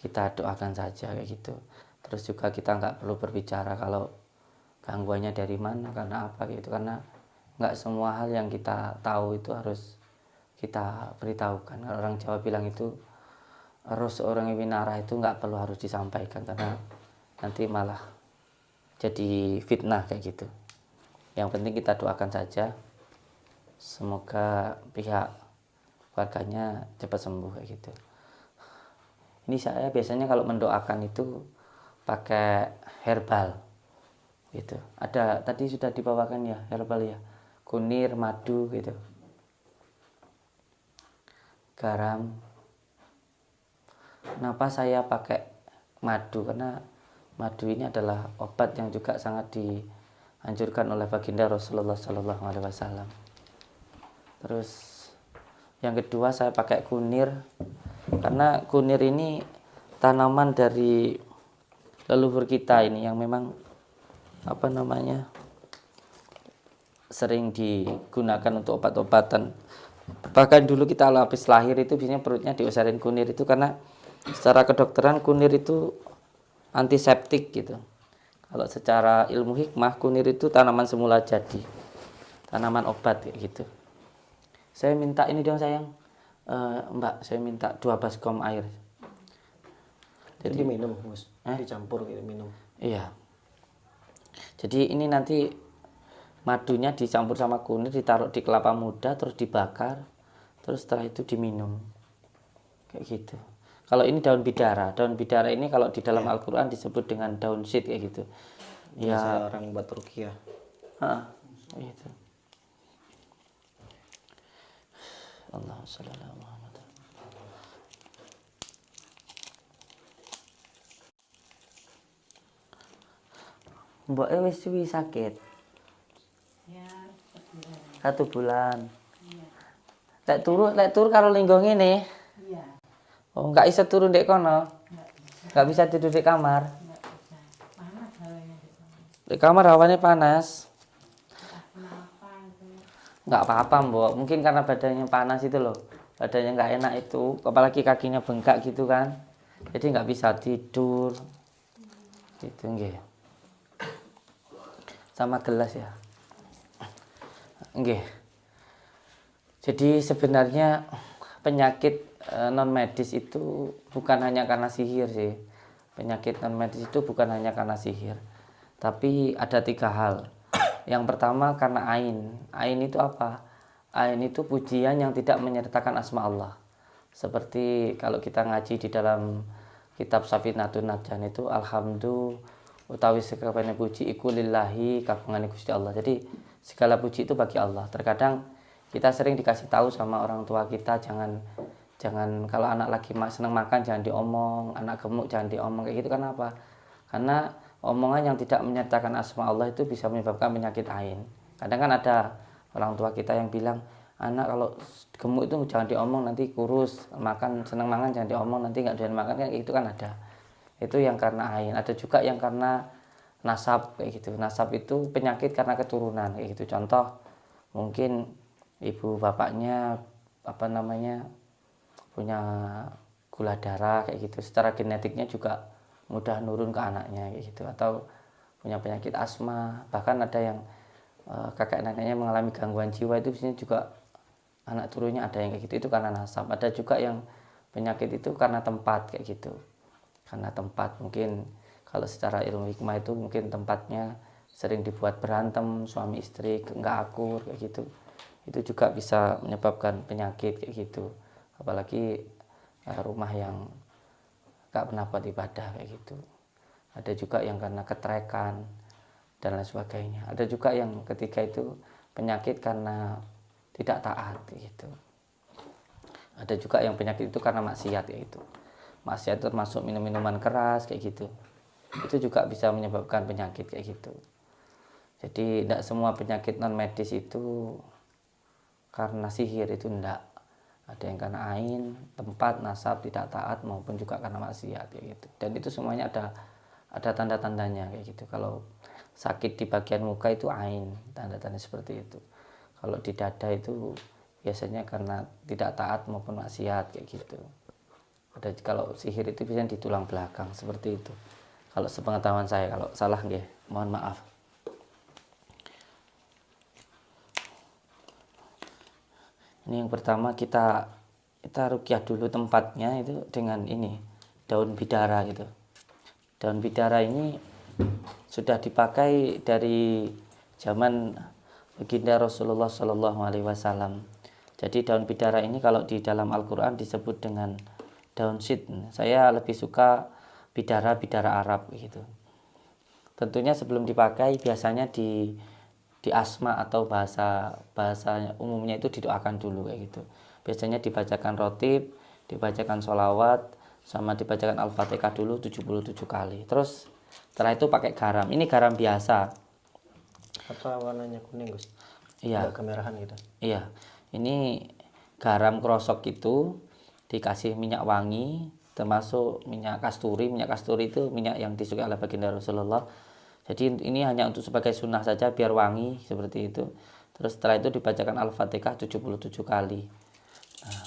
Speaker 1: kita doakan saja kayak gitu. Terus juga kita nggak perlu berbicara kalau gangguannya dari mana, karena apa gitu, karena nggak semua hal yang kita tahu itu harus kita beritahukan. Kalau orang Jawa bilang itu harus orang yang winarah itu nggak perlu harus disampaikan, karena nanti malah jadi fitnah kayak gitu. Yang penting kita doakan saja, semoga pihak keluarganya cepat sembuh kayak gitu. Ini saya biasanya kalau mendoakan itu pakai herbal gitu. Ada tadi sudah dibawakan ya herbal ya, kunir, madu gitu, garam. Kenapa saya pakai madu? Karena madu ini adalah obat yang juga sangat dianjurkan oleh baginda Rasulullah Sallallahu Alaihi Wasallam. Terus yang kedua saya pakai kunir, karena kunir ini tanaman dari leluhur kita ini yang memang apa namanya sering digunakan untuk obat-obatan. Bahkan dulu kita habis lahir itu biasanya perutnya diusahain kunir itu, karena secara kedokteran kunir itu antiseptik gitu. Kalau secara ilmu hikmah kunir itu tanaman semula jadi, tanaman obat kayak gitu. Saya minta ini dong sayang, Mbak, saya minta 2 baskom air.
Speaker 4: Jadi diminum, Mus. Dicampur gitu minum.
Speaker 1: Iya. Jadi ini nanti madunya dicampur sama kunir, ditaruh di kelapa muda, terus dibakar, terus setelah itu diminum kayak gitu. Kalau ini daun bidara ini kalau di dalam Al-Quran disebut dengan daun syit kayak gitu
Speaker 4: Ya orang buat ruqyah.
Speaker 1: Gitu. Allahumma shalli ala Muhammad. Mbok wis suwi sakit
Speaker 3: Ya, sebulan.
Speaker 1: 1 bulan.
Speaker 3: Iya.
Speaker 1: Lek turu karo linggo ngene.
Speaker 3: Iya,
Speaker 1: Oh, enggak bisa turun dek kono.
Speaker 3: nggak bisa,
Speaker 1: Enggak bisa tidur di kamar.
Speaker 3: nggak bisa. Panas hawanya di sana.
Speaker 1: Di kamar hawannya panas.
Speaker 3: Entah kenapa itu.
Speaker 1: Enggak apa-apa, Mbok. Mungkin karena badannya panas itu loh. Badannya enggak enak itu, apalagi kakinya bengkak gitu kan. Jadi enggak bisa tidur. Gitu nggih. Sama gelas ya. Nggih. Jadi sebenarnya penyakit non medis itu bukan hanya karena sihir sih. Penyakit non medis itu bukan hanya karena sihir, tapi ada 3 hal. Yang pertama karena ain. Ain itu apa? Ain itu pujian yang tidak menyertakan asma Allah. Seperti kalau kita ngaji di dalam kitab Safinatun Najjan itu alhamdulillah utawi sekabehane puji iku lillahi kabungane Gusti Allah. Jadi segala puji itu bagi Allah. Terkadang kita sering dikasih tahu sama orang tua kita jangan kalau anak lagi seneng makan jangan diomong, anak gemuk jangan diomong kayak gitu. Kenapa? Karena omongan yang tidak menyertakan asma Allah itu bisa menyebabkan penyakit ain. Kadang kan ada orang tua kita yang bilang anak kalau gemuk itu jangan diomong nanti kurus, seneng makan jangan diomong nanti nggak doyan makan, kayak gitu kan ada. Itu yang karena ain. Ada juga yang karena nasab kayak gitu. Nasab itu penyakit karena keturunan kayak gitu. Contoh mungkin ibu bapaknya punya gula darah kayak gitu, secara genetiknya juga mudah nurun ke anaknya kayak gitu, atau punya penyakit asma, bahkan ada yang kakek neneknya mengalami gangguan jiwa, itu biasanya juga anak turunnya ada yang kayak gitu, itu karena nasab. Ada juga yang penyakit itu karena tempat kayak gitu, karena tempat. Mungkin kalau secara ilmu hikmah itu mungkin tempatnya sering dibuat berantem suami istri, nggak akur kayak gitu, itu juga bisa menyebabkan penyakit kayak gitu. Apalagi rumah yang gak pernah buat ibadah kayak gitu. Ada juga yang karena ketrekan dan lain sebagainya. Ada juga yang ketiga itu penyakit karena tidak taat kayak gitu. Ada juga yang penyakit itu karena maksiat kayak gitu. Maksiat itu termasuk minuman keras kayak gitu. Itu juga bisa menyebabkan penyakit kayak gitu. Jadi tidak semua penyakit non medis itu karena sihir, itu enggak. Ada yang karena ain, tempat, nasab, tidak taat, maupun juga karena maksiat kayak gitu. Dan itu semuanya ada tanda-tandanya kayak gitu. Kalau sakit di bagian muka itu ain, tanda-tanda seperti itu. Kalau di dada itu biasanya karena tidak taat maupun maksiat kayak gitu. Kalau sihir itu biasanya di tulang belakang seperti itu. Kalau sepengetahuan saya, kalau salah nggih, mohon maaf. Ini yang pertama kita ruqyah dulu tempatnya itu dengan ini daun bidara gitu. Daun bidara ini sudah dipakai dari zaman baginda Rasulullah Shallallahu Alaihi Wasallam. Jadi daun bidara ini kalau di dalam Al-Quran disebut dengan daun syit. Saya lebih suka bidara Arab gitu. Tentunya sebelum dipakai biasanya di asma atau bahasa umumnya itu didoakan dulu kayak gitu. Biasanya dibacakan rotib, dibacakan sholawat, sama dibacakan Al-Fatihah dulu 77 kali. Terus setelah itu pakai garam. Ini garam biasa.
Speaker 4: Apa warnanya kuning, Gus?
Speaker 1: Iya.
Speaker 4: Agak kemerahan gitu.
Speaker 1: Iya. Ini garam krosok itu dikasih minyak wangi, termasuk minyak kasturi. Minyak kasturi itu minyak yang disukai oleh baginda Rasulullah. Jadi ini hanya untuk sebagai sunnah saja biar wangi seperti itu. Terus setelah itu dibacakan Al-Fatihah 77 kali. Nah.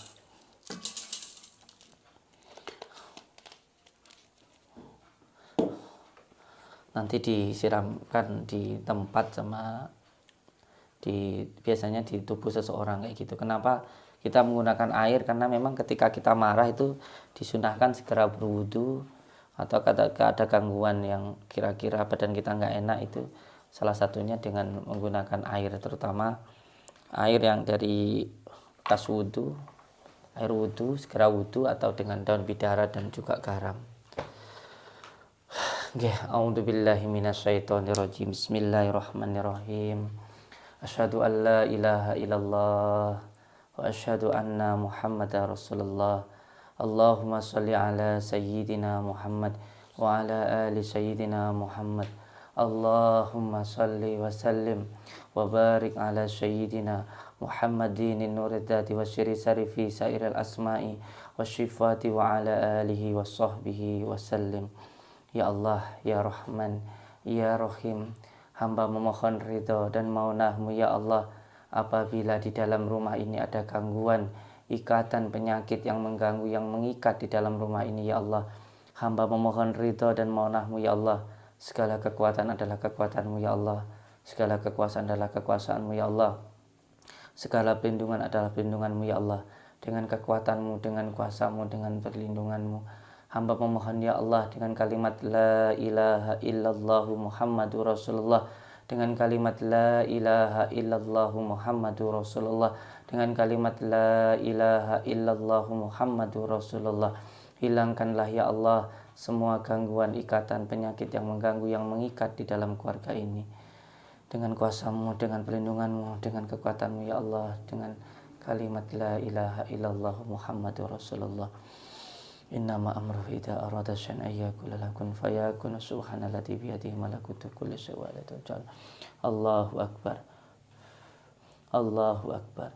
Speaker 1: Nanti disiramkan di tempat biasanya di tubuh seseorang kayak gitu. Kenapa kita menggunakan air? Karena memang ketika kita marah itu disunahkan segera berwudu, atau ada gangguan yang kira-kira badan kita nggak enak itu Salah satunya dengan menggunakan air, terutama air yang dari bekas wudhu, air wudhu, segera wudhu, atau dengan daun bidara dan juga garam. A'udzubillahi minasyaitonirrajim. Bismillahirrahmanirrahim. Asyhadu an la ilaha illallah wa asyhadu anna Muhammadar Rasulullah. Allahumma sholli ala sayyidina Muhammad wa ala ali sayyidina Muhammad. Allahumma salli wa sallim wa barik ala sayyidina Muhammadin nuridati wa syiri sarifi sairil asma'i wa syifati wa ala alihi wa sahbihi wa sallim. Ya Allah, ya Rahman, ya Rahim, hamba memohon ridho dan maunah-Mu ya Allah apabila di dalam rumah ini ada gangguan, ikatan, penyakit yang mengganggu, yang mengikat di dalam rumah ini ya Allah. Hamba memohon ridho dan maunah-Mu ya Allah. Segala kekuatan adalah kekuatan-Mu ya Allah. Segala kekuasaan adalah kekuasaan-Mu ya Allah. Segala perlindungan adalah perlindungan-Mu ya Allah. Dengan kekuatan-Mu, dengan kuasa-Mu, dengan perlindungan-Mu, hamba memohon ya Allah dengan kalimat la ilaha illallah Muhammadur Rasulullah, dengan kalimat la ilaha illallah Muhammadur Rasulullah, dengan kalimat la ilaha illallah Muhammadur Rasulullah. Hilangkanlah ya Allah semua gangguan, ikatan, penyakit yang mengganggu, yang mengikat di dalam keluarga ini. Dengan kuasa-Mu, dengan perlindungan-Mu, dengan kekuatan-Mu ya Allah, dengan kalimat la ilaha illallah Muhammadur Rasulullah. Innama amruhu idza arada syai'an ayyakula lakun fayakun. Subhanalladzi biyadihi malakutu kulli syai'in wa la tujal. Allahu akbar. Allahu akbar.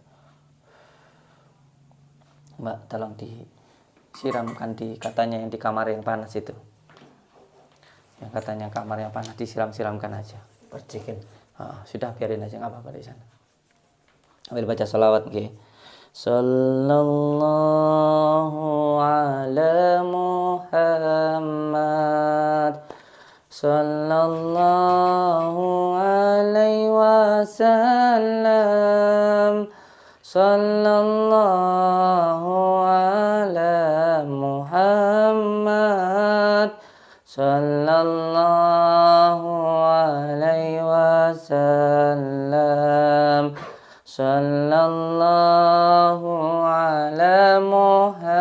Speaker 1: Mbak, tolong disiramkan di katanya yang di kamar yang panas itu. Yang katanya kamar yang panas disiram-siramkan aja.
Speaker 4: Percikin.
Speaker 1: Sudah biarin aja, nggak apa-apa di sana. Ambil baca salawat nggih. Sallallahu ala Muhammad, sallallahu alaihi wasallam, sallallahu ala Muhammad, sallallahu alaihi wasallam, sallallahu ala Muhammad,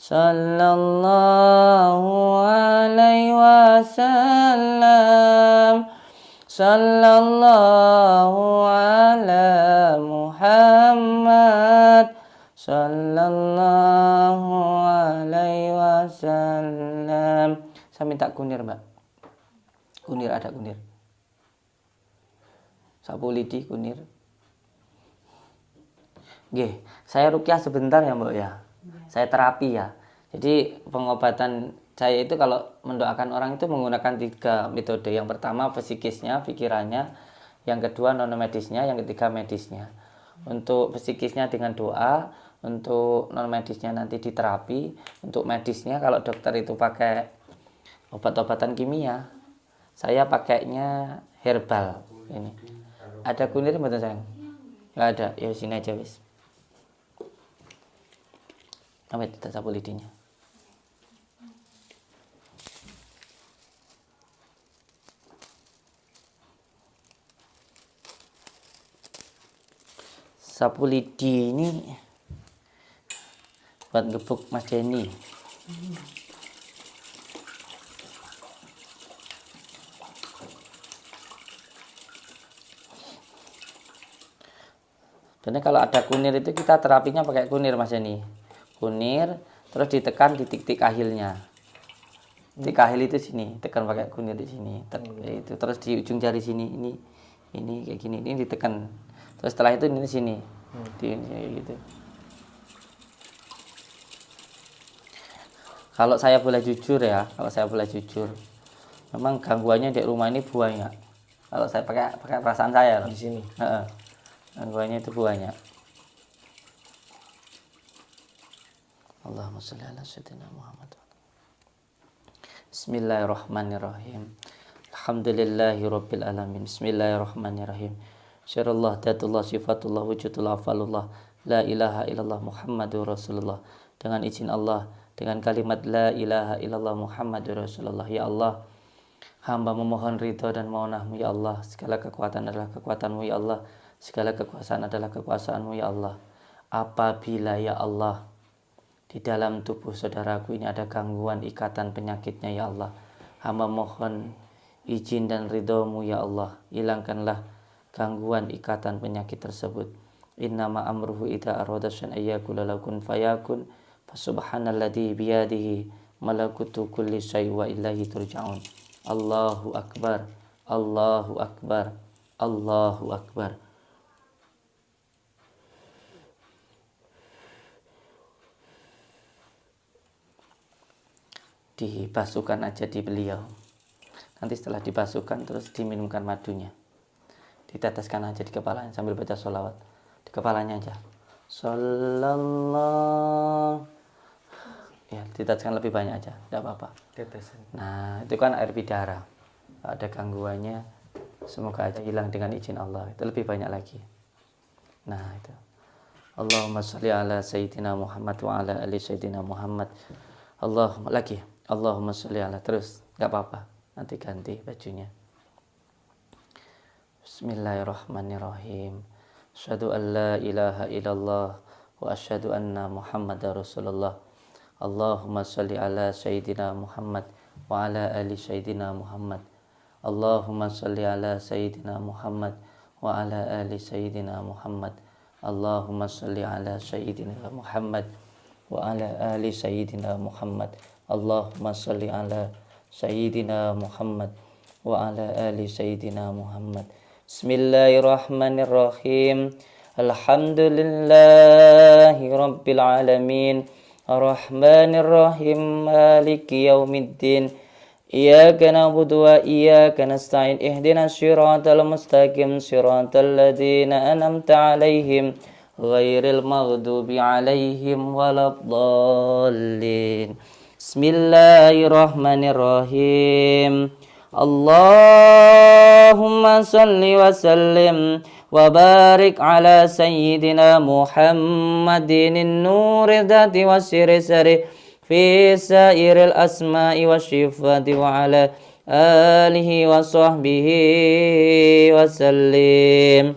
Speaker 1: sallallahu alaihi wasallam, sallallahu ala Muhammad, sallallahu alaihi wasallam. Saya minta kunir, Mbak. Kunir, ada kunir. Sapu lidi, kunir. Nggih, saya rukyah sebentar ya, Mbak ya. Saya terapi ya. Jadi pengobatan saya itu kalau mendoakan orang itu menggunakan 3 metode. Yang pertama psikisnya, pikirannya. Yang kedua non medisnya, yang ketiga medisnya. Untuk psikisnya dengan doa, untuk non medisnya nanti di terapi, untuk medisnya kalau dokter itu pakai obat-obatan kimia, saya pakainya herbal ini. Ada kunir betul sayang? Nggak ada, ya sini aja wis. Ambil kita sapu lidinya. Sapu lidi ini buat gebuk Mas Denny. Sebenarnya kalau ada kunir itu kita terapinya pakai kunir Mas Denny. Kunir terus ditekan di titik kahilnya. Titik kahil itu sini, tekan pakai kunir di sini. Itu terus di ujung jari sini ini kayak gini, ini ditekan. Terus setelah itu ini sini. Di sini gitu. Kalau saya boleh jujur ya, memang gangguannya di rumah ini banyak. Kalau saya pakai perasaan saya
Speaker 4: Di sini.
Speaker 1: Gangguannya itu banyak. Allahumma sholli ala sayyidina Muhammad. Bismillahirrahmanirrahim. Alhamdulillahirabbil alamin. Bismillahirrahmanirrahim. Syarallah, datullah, sifatullah, wujudullah, afalullah, la ilaha illallah Muhammadur Rasulullah. Dengan izin Allah, dengan kalimat la ilaha illallah Muhammadur Rasulullah, ya Allah, Hamba memohon ridho dan maunah-Mu ya Allah. Segala kekuatan adalah kekuatan-Mu ya Allah. Segala kekuasaan adalah kekuasaan-Mu ya Allah. Apabila ya Allah di dalam tubuh saudaraku ini ada gangguan ikatan penyakitnya ya Allah, hamba mohon izin dan ridho-Mu ya Allah. Hilangkanlah gangguan ikatan penyakit tersebut. Innama amruhu idza arada syai'an ayyakula kun fayakun. Fasubhanalladzi biyadihi malakutu kulli syai' wa ilaihi turja'un. Allahu akbar, Allahu akbar, Allahu akbar. Dibasuhkan aja di beliau. Nanti setelah dibasuhkan terus diminumkan madunya. Diteteskan aja di kepalanya sambil baca sholawat. Di kepalanya aja. Sallallahu. Ya, diteteskan lebih banyak aja, tidak apa-apa.
Speaker 4: Tetesan.
Speaker 1: Nah, itu kan air bidara. Kalau ada gangguannya, semoga aja hilang dengan izin Allah. Itu lebih banyak lagi. Nah, itu. Allahumma sholli ala sayyidina Muhammad wa ala ali sayyidina Muhammad. Allahumma lagi. Allahumma sholli ala, terus enggak apa-apa. Nanti ganti bajunya. Bismillahirrahmanirrahim. Asyhadu an la ilaha illallah wa asyhadu anna Muhammadar Rasulullah. Allahumma sholli ala sayyidina Muhammad wa ala ali sayyidina Muhammad. Allahumma sholli ala sayyidina Muhammad wa ala ali sayyidina Muhammad. Allahumma sholli ala sayyidina Muhammad wa ala ali sayyidina Muhammad. Allahumma sholli ala sayyidina Muhammad wa ala ali sayyidina Muhammad. Bismillahirrahmanirrahim. Alhamdulillahi rabbil alamin. Ar-Rahmanir-Rahim. Maliki yaumiddin. Iyyaka na'budu wa iyyaka nasta'in. Ihdinas siratal mustaqim. Siratal ladzina an'amta 'alaihim ghairil maghdubi 'alaihim waladdallin. Bismillahirrahmanirrahim. Allahumma salli wa sallim wa barik ala sayyidina Muhammadin nuri dhati wa siri sari fi sairil asma'i wa shifati wa ala alihi wa sahbihi wa sallim.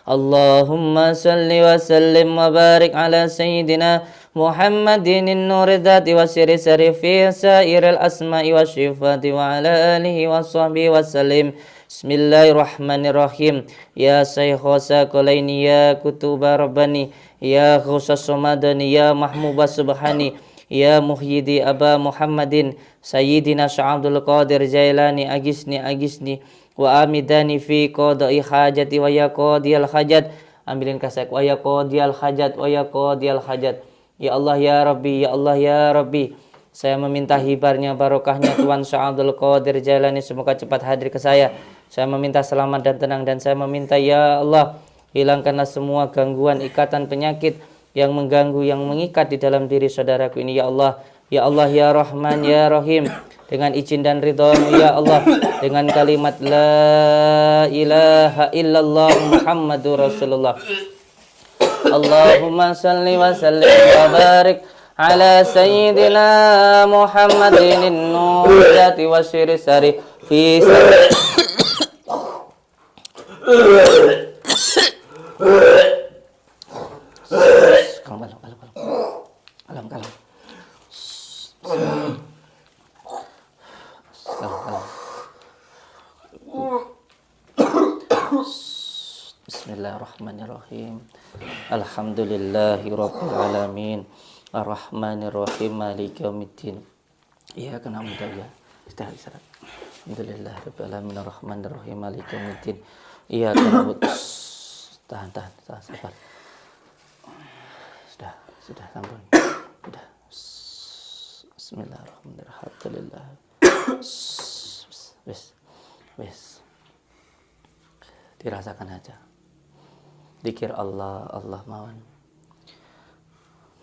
Speaker 1: Allahumma salli wa sallim wa barik ala sayyidina Muhammadin nuri dhati wa siri sari fi sairil asma'i wa shifati wa ala alihi wa sahbihi wa sallim. Bismillahirrahmanirrahim. Ya Sayyikhosa Qolaini, Ya Kutuba Rabbani, Ya Khusas Somadani, Ya Mahmuba Subhani, Ya Muhyidi Aba Muhammadin, Sayyidina Sya'abdul Qadir Jailani, Agisni wa amidani fi qada'i hajati wa ya qadiyal hajat. Ambilin kasak wa ya qadiyal hajat wa ya qadiyal hajat. Ya Allah ya Rabbi, Ya Allah ya Rabbi, saya meminta hibarnya barokahnya Tuhan Sya'abdul Qadir Jailani semoga cepat hadir ke saya. Saya meminta selamat dan tenang, dan saya meminta ya Allah hilangkanlah semua gangguan ikatan penyakit yang mengganggu, yang mengikat di dalam diri saudaraku ini ya Allah. Ya Allah ya Rahman ya Rahim, dengan izin dan ridha-Mu ya Allah, dengan kalimat la ilaha illallah Muhammadur Rasulullah. Allahumma salli wa sallim wa barik ala sayyidina Muhammadin nuriyati wa syiri sari fi Kalem. Bismillahirrahmanirrahim. Alhamdulillahi rabbil alamin. Ar-Rahmanir-Rahim. Maliki yaumiddin. Iyyaka na'budu wa iyyaka nasta'in. Alhamdulillahi rabbil alamin. Ar-Rahmanir-Rahim. Maliki yaumiddin. Iyyaka na'budu. Tahan, sabar. Sudah, sampun. Sudah. Bismillahirrahmanirrahim. Alhamdulillah. Wes. Dirasakan aja. Zikir Allah mawon.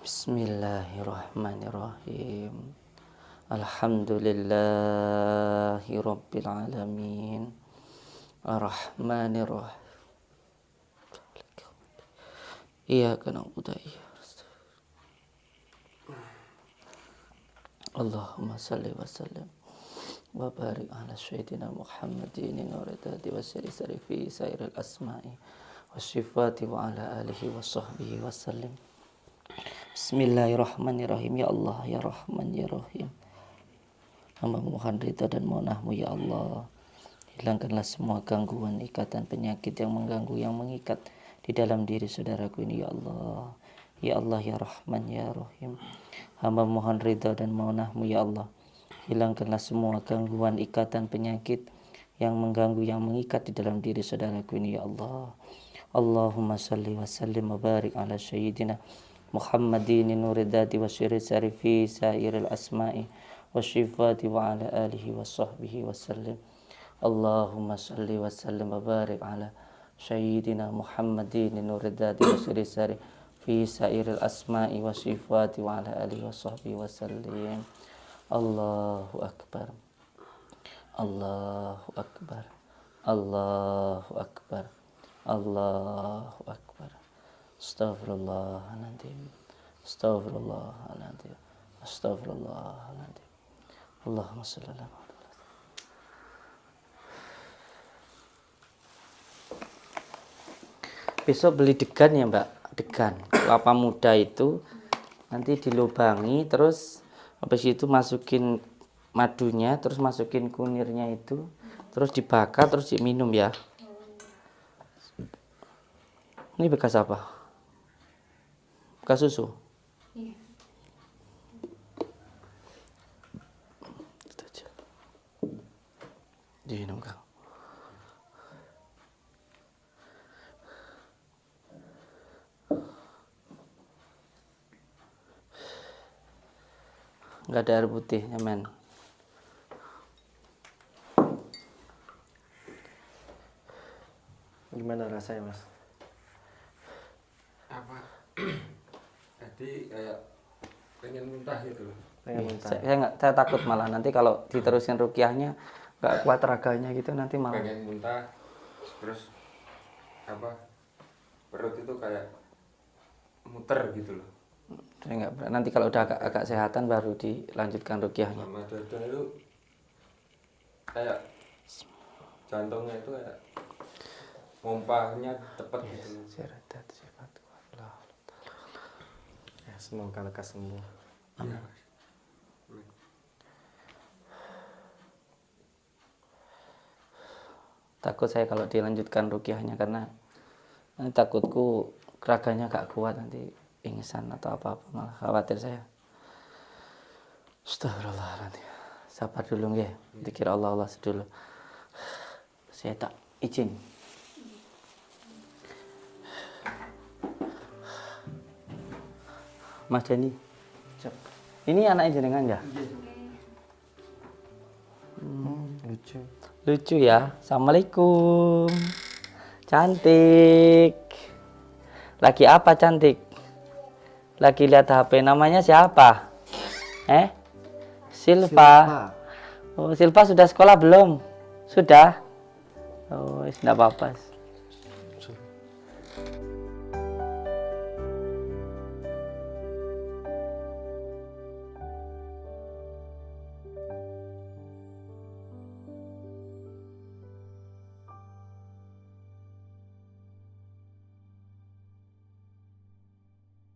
Speaker 1: Bismillahirrahmanirrahim. Alhamdulillahi rabbil alamin. Ar-Rahmanir-Rahim. Iyyaka na'budu wa iyyaka nasta'in. Allahumma salli wa sallim wa barik ala sayyidina Muhammadin nuridati wa sari fi sairil asma'i wa sifati wa ala alihi wa sahbihi wa sallim. Bismillahirrahmanirrahim. Ya Allah, ya Rahman, ya Rahim. Hamba mohon ridha dan mohonahmu ya Allah. Hilangkanlah semua gangguan, ikatan, penyakit yang mengganggu, yang mengikat di dalam diri saudaraku ini ya Allah. Ya Allah, ya Rahman, ya Rahim. Hamba mohon ridha dan mohonahmu ya Allah. Hilangkanlah semua gangguan, ikatan, penyakit yang mengganggu, yang mengikat di dalam diri saudaraku ini ya Allah. Allahumma salli wa sallim wa barik ala sayyidina Muhammadin nuridati wa sari fi sairil asma'i wa sifati wa ala alihi wa sahbihi wa sallim. Allahumma salli wa sallim wa barik ala sayyidina Muhammadin nuridati wa sari fi sairil asma'i wa sifati wa ala alihi wa sahbihi wa sallim. Allahu akbar, Allahu akbar, Allahu akbar, Allahu akbar. Astaghfirullahaladzim, astaghfirullahaladzim, astaghfirullahaladzim. Allahumma shalli ala Muhammad. Besok beli degan ya Mbak, degan kelapa muda itu nanti dilubangi, terus habis itu masukin madunya, terus masukin kunirnya itu, terus dibakar, terus diminum ya. Ini bekas apa? Bekas susu? Iya. Itu aja. Diminum Kang. Nggak ada air putihnya men.
Speaker 4: Gimana rasanya Mas?
Speaker 2: Apa? Tadi kayak pengen muntah gitu loh.
Speaker 4: Pengen muntah.
Speaker 1: Saya takut malah nanti kalau diterusin ruqyahnya nggak kuat raganya gitu nanti malah.
Speaker 2: Pengen muntah, terus apa? Perut itu kayak muter gitu loh.
Speaker 1: Saya nggak, nanti kalau udah agak sehatan baru dilanjutkan ruqyahnya.
Speaker 2: Sama dada itu kayak jantungnya itu kayak mompahnya cepet gitu.
Speaker 4: Ya, semoga lekas sembuh.
Speaker 2: Iya.
Speaker 1: Takut saya kalau dilanjutkan ruqyahnya karena nanti takutku raganya gak kuat nanti pingsan atau apa-apa, malah khawatir saya. Astagfirullahaladzim. Sabar dulu nggih. Zikir Allah dulu. Saya tak izin. Mas Dani. Ini anaknya jenengan ya?
Speaker 4: Lucu.
Speaker 1: Lucu ya. Assalamualaikum. Cantik. Lagi apa cantik? Lagi lihat HP. Namanya siapa? Silva. Oh, Silva sudah sekolah belum? Sudah? Oh, tidak apa-apa.